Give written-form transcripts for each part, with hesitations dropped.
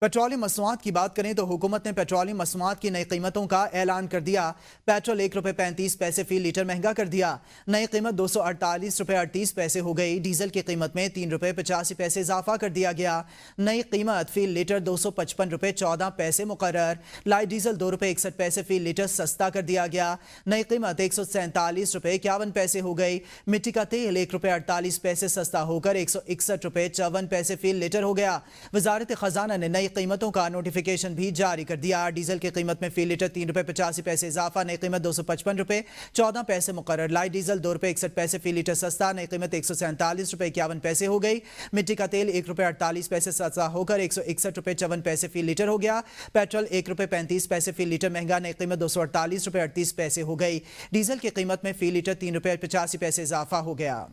Petroleum मसनूआत की बात करें तो हुकूमत ने पेट्रोलियम मसनूआत की नई कीमतों का ऐलान कर दिया। पेट्रोल ₹1.35 फी लीटर महंगा कर दिया। नई कीमत ₹248.38 हो गई। डीजल की कीमत में ₹3.85 इजाफा कर दिया गया। नई कीमत फी लीटर ₹255.14 मुकर्रर। लाइट डीजल ₹2.61 फी लीटर सस्ता कर दिया गया। नई कीमत ₹147.51 हो गई। मिट्टी का तेल ₹1.48 सस्ता होकर ₹161.54 फी लीटर हो गया। वजारत खजाना ने नई कीमतों का नोटिफिकेशन भी जारी कर दिया। डीजल की कीमत में फी लीटर ₹3.85 इजाफा। नई कीमत ₹255.14 मुकर्रर। लाइट डीजल ₹2.61 फी लीटर सस्ता। नई कीमत ₹147.51 हो गई। मिट्टी का तेल ₹1.48 सस्ता होकर ₹161.54 फी लीटर हो गया। पेट्रोल ₹1.35 फी लीटर महंगा। नई कीमत ₹248.38 हो गई। डीजल की कीमत में फी लीटर ₹3.85 इजाफा हो गया।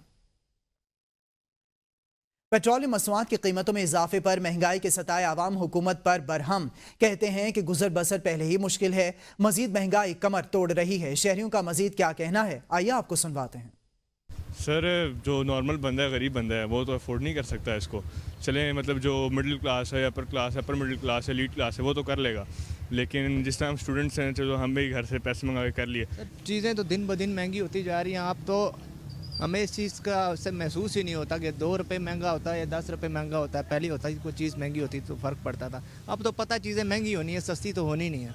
पेट्रोलियम मसनूआत की कीमतों में इजाफे पर महंगाई के सताए आवाम हुकूमत पर बरहम। कहते हैं कि गुजर बसर पहले ही मुश्किल है, मजीद महंगाई कमर तोड़ रही है। शहरियों का मजीद क्या कहना है, आइए आपको सुनवाते हैं। सर, जो नॉर्मल बंदा है, गरीब बंदा है, वो तो अफोर्ड नहीं कर सकता इसको। चलें, मतलब जो मिडिल क्लास है, अपर क्लास है, अपर मिडिल क्लास है, लीड क्लास है, वो तो कर लेगा। लेकिन जिस तरह हम स्टूडेंट्स हैं, चलो हम भी घर से पैसे मंगा के कर लिए। चीज़ें तो दिन ब दिन महंगी होती जा रही हैं। आप तो हमें इस चीज़ का से महसूस ही नहीं होता कि ₹2 महंगा होता है या ₹10 महंगा होता है। पहले होता है कोई चीज़ महंगी होती तो फ़र्क पड़ता था। अब तो पता चीज़ें महंगी होनी है, सस्ती तो होनी नहीं है।